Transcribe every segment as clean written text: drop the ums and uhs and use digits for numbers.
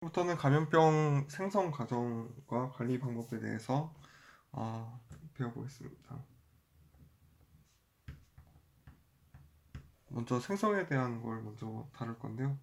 부터는 감염병 생성 과정과 관리 방법에 대해서 배워보겠습니다. 먼저 생성에 대한 걸 먼저 다룰 건데요.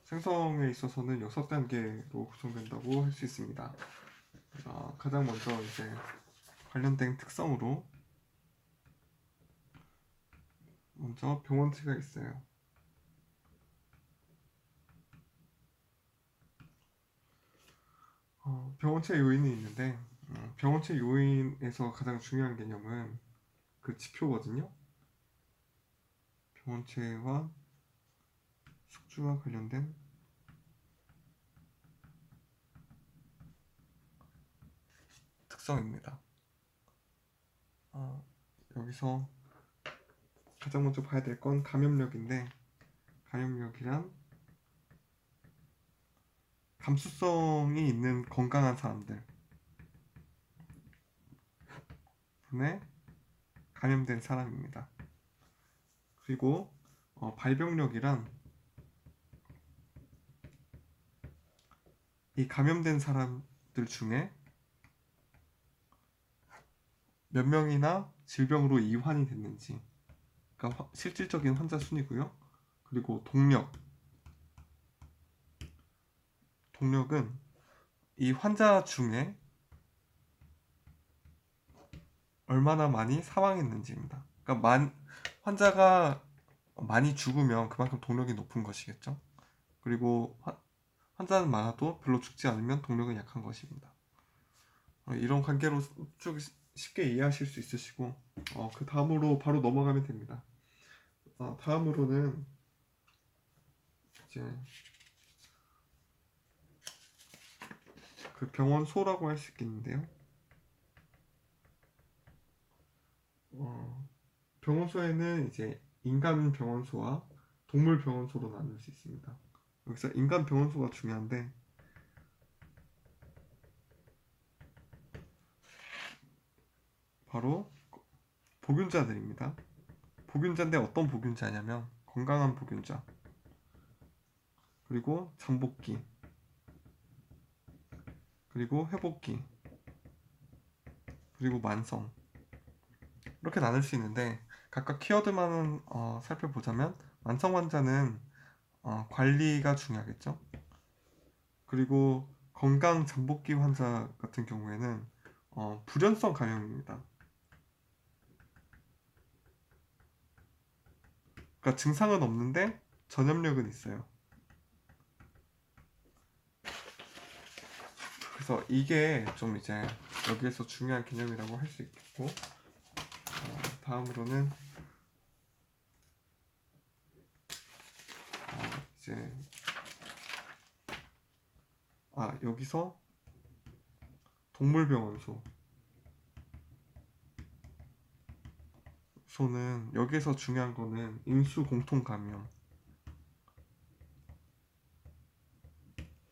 생성에 있어서는 6단계로 구성된다고 할 수 있습니다. 가장 먼저 이제 관련된 특성으로 먼저 병원체가 있어요. 병원체 요인이 있는데 병원체 요인에서 가장 중요한 개념은 그 지표거든요. 병원체와 숙주와 관련된 특성입니다. 여기서 가장 먼저 봐야 될 건 감염력인데, 감염력이란 감수성이 있는 건강한 사람들 분에 감염된 사람입니다. 그리고 발병력이란 이 감염된 사람들 중에 몇 명이나 질병으로 이환이 됐는지, 그러니까 실질적인 환자 순이고요. 그리고 동력은 이 환자 중에 얼마나 많이 사망했는지입니다. 그러니까 환자가 많이 죽으면 그만큼 동력이 높은 것이겠죠. 그리고 환자는 많아도 별로 죽지 않으면 동력은 약한 것입니다. 이런 관계로 쭉 쉽게 이해하실 수 있으시고, 그 다음으로 바로 넘어가면 됩니다. 다음으로는 이제 그 병원소라고 할 수 있겠는데요. 병원소에는 이제 인간 병원소와 동물 병원소로 나눌 수 있습니다. 여기서 인간 병원소가 중요한데, 바로 복균자들입니다. 복균자인데 어떤 복균자냐면 건강한 복균자, 그리고 잠복기, 그리고 회복기, 그리고 만성, 이렇게 나눌 수 있는데, 각각 키워드만 살펴보자면 만성 환자는 관리가 중요하겠죠. 그리고 건강 잠복기 환자 같은 경우에는 불연성 감염입니다. 그러니까 증상은 없는데 전염력은 있어요. 그래서 이게 좀 이제 여기에서 중요한 개념이라고 할 수 있겠고, 다음으로는 이제 여기서 동물병원소는 여기에서 중요한 거는 인수 공통 감염.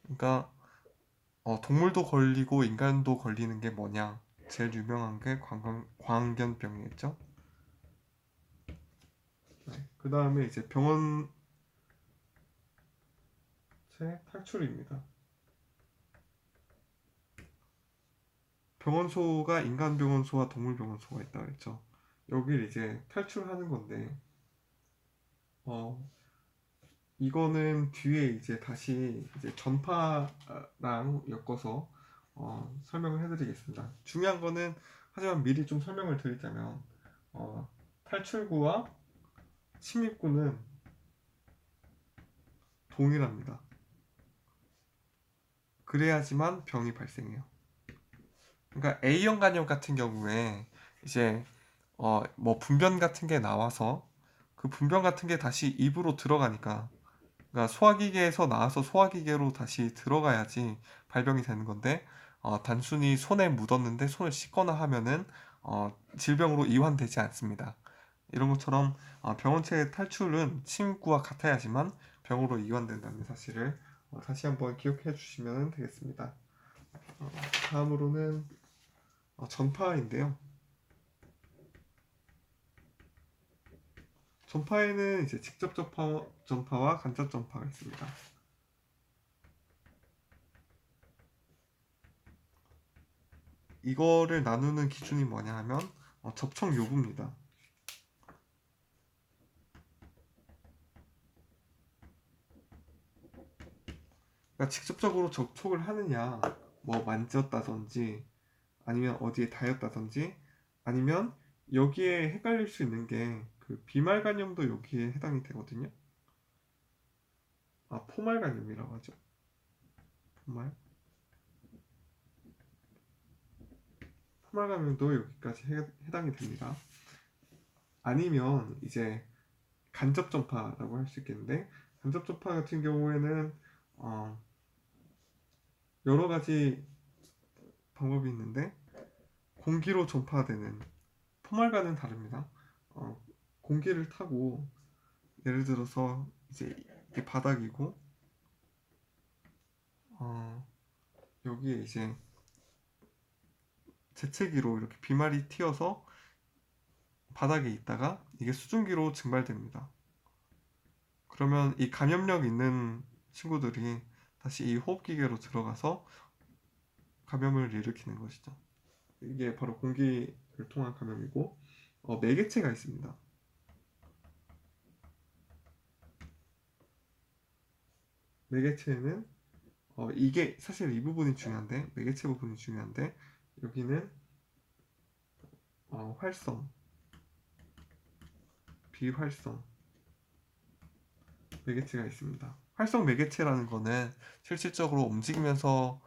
그러니까 동물도 걸리고 인간도 걸리는 게 뭐냐? 제일 유명한 게 광견병이겠죠. 네. 그 다음에 이제 병원체 탈출입니다. 병원소가 인간 병원소와 동물 병원소가 있다고 했죠. 여기를 이제 탈출하는 건데, 이거는 뒤에 이제 다시 이제 전파랑 엮어서 설명을 해드리겠습니다. 중요한 거는, 하지만 미리 좀 설명을 드리자면, 탈출구와 침입구는 동일합니다. 그래야지만 병이 발생해요. 그러니까 A형 간염 같은 경우에 이제 뭐 분변 같은 게 나와서 그 분변 같은 게 다시 입으로 들어가니까, 그러니까 소화기계에서 나와서 소화기계로 다시 들어가야지 발병이 되는 건데, 단순히 손에 묻었는데 손을 씻거나 하면은 질병으로 이완되지 않습니다. 이런 것처럼 병원체 탈출은 침입구와 같아야지만 병으로 이완된다는 사실을 다시 한번 기억해 주시면 되겠습니다. 다음으로는 전파인데요. 전파에는 이제 직접 전파와 간접 전파가 있습니다. 이거를 나누는 기준이 뭐냐 하면 접촉 요구입니다. 그러니까 직접적으로 접촉을 하느냐, 뭐 만졌다든지 아니면 어디에 닿였다든지 아니면 여기에 헷갈릴 수 있는 게 그 비말간염도 여기에 해당이 되거든요. 포말간염이라고 하죠. 포말. 포말간염도 여기까지 해당이 됩니다. 아니면 이제 간접 전파라고 할 수 있겠는데, 간접 전파 같은 경우에는 여러 가지 방법이 있는데 공기로 전파되는 포말과는 다릅니다. 공기를 타고 예를 들어서 이제 이게 바닥이고 여기에 이제 재채기로 이렇게 비말이 튀어서 바닥에 있다가 이게 수증기로 증발됩니다. 그러면 이 감염력 있는 친구들이 다시 이 호흡기계로 들어가서 감염을 일으키는 것이죠. 이게 바로 공기를 통한 감염이고 매개체가 있습니다. 매개체는 이게 사실 이 부분이 중요한데, 매개체 부분이 중요한데, 여기는 활성, 비활성 매개체가 있습니다. 활성 매개체라는 거는 실질적으로 움직이면서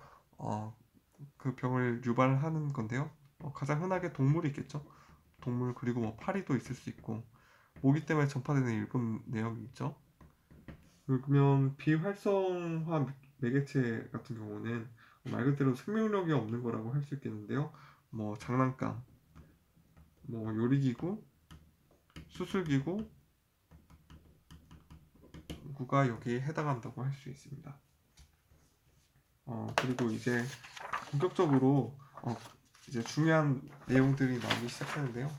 그 병을 유발하는 건데요. 가장 흔하게 동물이 있겠죠. 동물, 그리고 뭐 파리도 있을 수 있고 모기 때문에 전파되는 일본 내역이 있죠. 그러면 비활성화 매개체 같은 경우는 말 그대로 생명력이 없는 거라고 할 수 있겠는데요. 뭐 장난감, 뭐 요리기구, 수술기구 구가 여기에 해당한다고 할 수 있습니다. 그리고 이제 본격적으로 이제 중요한 내용들이 나오기 시작하는데요.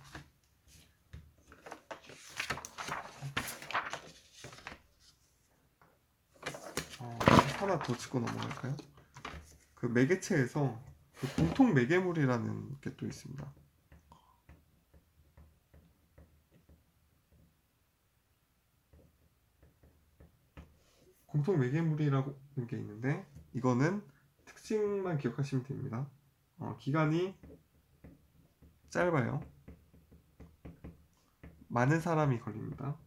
하나 더 짚고 넘어갈까요? 그 매개체에서 그 공통 매개물이라는 게 또 있습니다. 공통 매개물이라는 게 있는데 이거는 특징만 기억하시면 됩니다. 기간이 짧아요. 많은 사람이 걸립니다.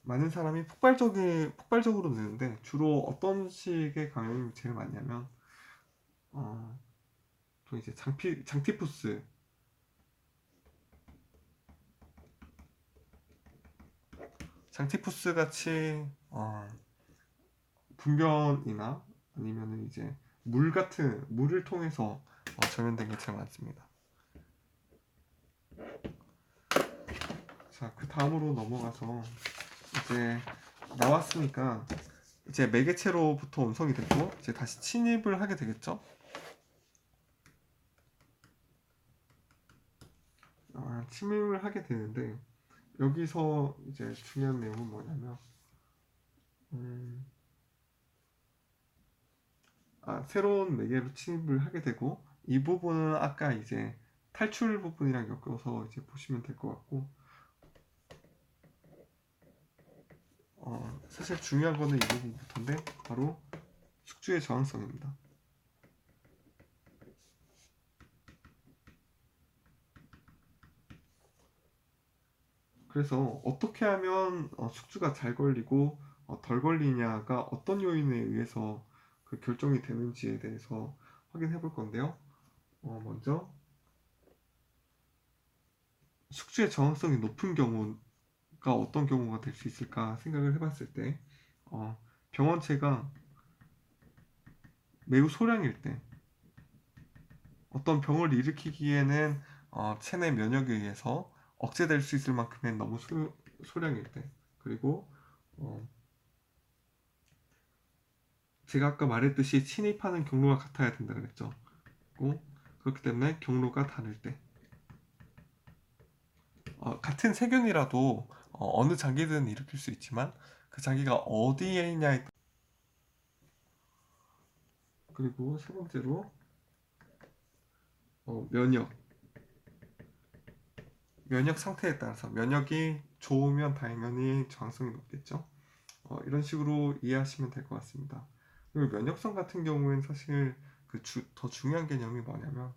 많은 사람이 폭발적으로 느는데 주로 어떤 식의 감염이 제일 많냐면 또 이제 장티푸스 같이 분변이나 아니면은 이제 물을 통해서 전염된 게 제일 많습니다. 자, 그 다음으로 넘어가서 이제 나왔으니까 이제 매개체로부터 원성이 됐고 이제 다시 침입을 하게 되겠죠. 침입을 하게 되는데 여기서 이제 중요한 내용은 뭐냐면 새로운 매개로 침입을 하게 되고 이 부분은 아까 이제 탈출 부분이랑 엮어서 이제 보시면 될 것 같고 사실 중요한 거는 이 부분부터인데 바로 숙주의 저항성입니다. 그래서 어떻게 하면 숙주가 잘 걸리고 덜 걸리냐가 어떤 요인에 의해서 그 결정이 되는지에 대해서 확인해 볼 건데요. 먼저 숙주의 저항성이 높은 경우가 어떤 경우가 될 수 있을까 생각을 해봤을 때 병원체가 매우 소량일 때 어떤 병을 일으키기에는 체내 면역에 의해서 억제될 수 있을 만큼의 너무 소량일 때 그리고 제가 아까 말했듯이 침입하는 경로가 같아야 된다 그랬죠. 그렇기 때문에 경로가 다를 때 같은 세균이라도 어느 장기든 일으킬 수 있지만 그 장기가 어디에 있냐에 그리고 세 번째로 면역. 면역 상태에 따라서 면역이 좋으면 당연히 저항성이 높겠죠. 이런 식으로 이해하시면 될 것 같습니다. 그리고 면역성 같은 경우에는 사실 더 중요한 개념이 뭐냐면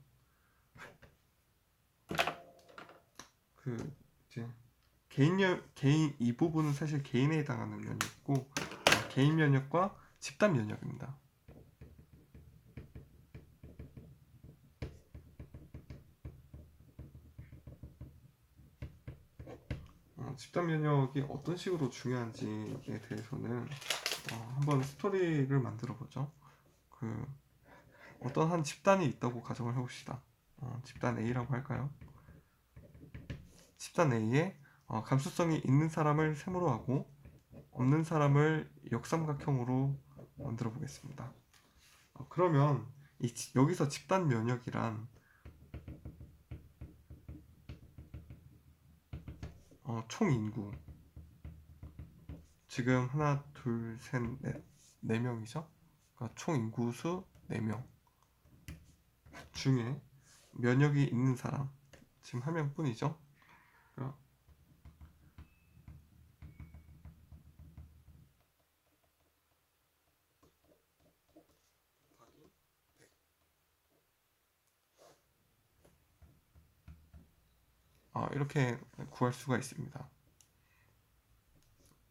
그 이제 개인 이 부분은 사실 개인에 해당하는 면역이고 개인 면역과 집단 면역입니다. 집단 면역이 어떤 식으로 중요한지에 대해서는 한번 스토리를 만들어 보죠. 어떤 한 집단이 있다고 가정을 해봅시다. 집단 A라고 할까요? 집단 A에 감수성이 있는 사람을 세모로 하고 없는 사람을 역삼각형으로 만들어 보겠습니다. 그러면 여기서 집단 면역이란 총 인구 지금 하나, 둘, 셋, 넷, 4명이죠? 그러니까 총 인구수 4명 중에 면역이 있는 사람 지금 1명뿐이죠? 그러니까 이렇게 구할 수가 있습니다.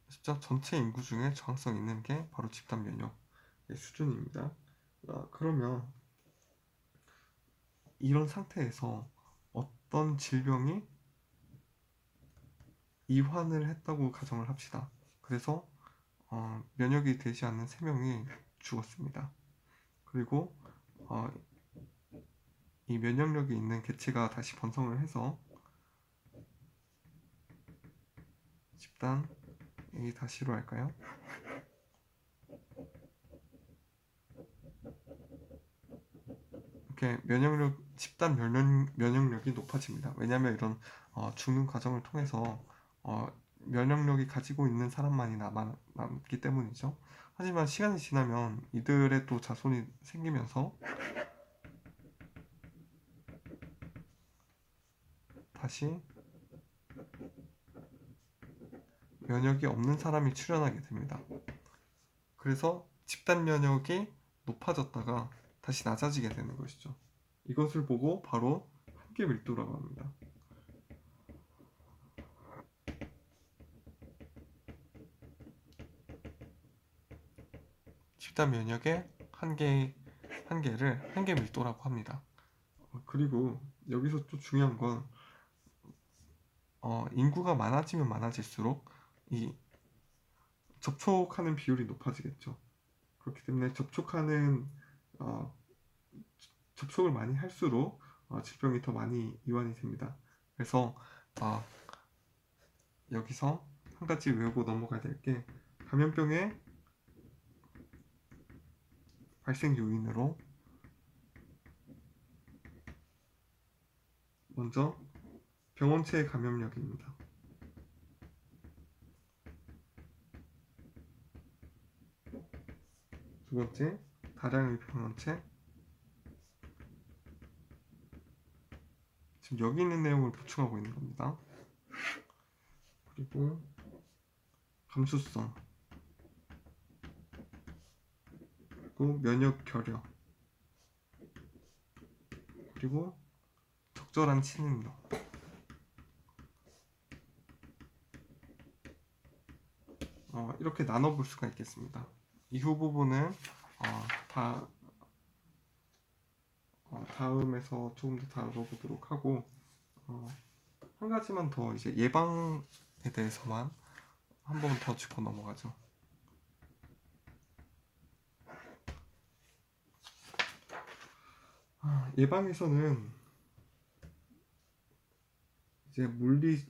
진짜 전체 인구 중에 저항성 있는 게 바로 집단 면역의 수준입니다. 그러면 이런 상태에서 어떤 질병이 이환을 했다고 가정을 합시다. 그래서 면역이 되지 않는 3명이 죽었습니다. 그리고 이 면역력이 있는 개체가 다시 번성을 해서 집단 A 다시로 할까요? 이렇게 집단 면역력이 높아집니다. 왜냐하면 이런 죽는 과정을 통해서 면역력이 가지고 있는 사람만이 남기 때문이죠. 하지만 시간이 지나면 이들의 또 자손이 생기면서 다시 면역이 없는 사람이 출현하게 됩니다. 그래서 집단 면역이 높아졌다가 다시 낮아지게 되는 것이죠. 이것을 보고 바로 한계 밀도라고 합니다. 집단 면역의 한계를 한계 밀도라고 합니다. 그리고 여기서 또 중요한 건 인구가 많아지면 많아질수록 이 접촉하는 비율이 높아지겠죠. 그렇기 때문에 접촉을 많이 할수록 질병이 더 많이 이완이 됩니다. 그래서 여기서 한 가지 외우고 넘어가야 될 게 감염병의 발생 요인으로 먼저 병원체의 감염력입니다. 두 번째, 다량의 병원체. 지금 여기 있는 내용을 보충하고 있는 겁니다. 그리고 감수성, 그리고 면역 결여, 그리고 적절한 친인도. 이렇게 나눠볼 수가 있겠습니다. 이후 부분은 다음에서 조금 더 다뤄보도록 하고 한 가지만 더 이제 예방에 대해서만 한 번 더 짚고 넘어가죠. 예방에서는 이제 물리적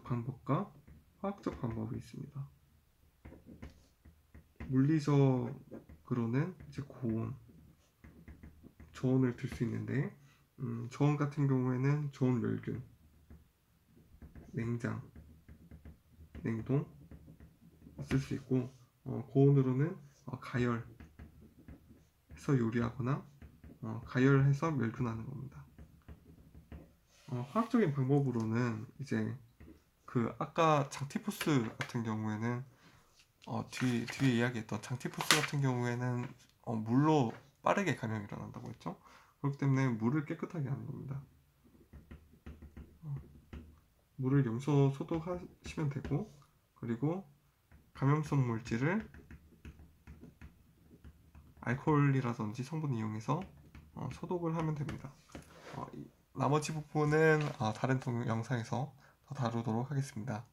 방법과 화학적 방법이 있습니다. 물리적으로는 이제 저온을 들 수 있는데 저온 같은 경우에는 저온 멸균, 냉장, 냉동 쓸 수 있고 고온으로는 가열해서 해서 요리하거나 가열해서 멸균하는 겁니다. 화학적인 방법으로는 이제 그 아까 장티푸스 같은 경우에는 뒤에 이야기했던 장티푸스 같은 경우에는 물로 빠르게 감염이 일어난다고 했죠. 그렇기 때문에 물을 깨끗하게 하는 겁니다. 물을 염소 소독하시면 되고, 그리고 감염성 물질을 알코올이라든지 성분을 이용해서 소독을 하면 됩니다. 나머지 부분은 다른 영상에서 더 다루도록 하겠습니다.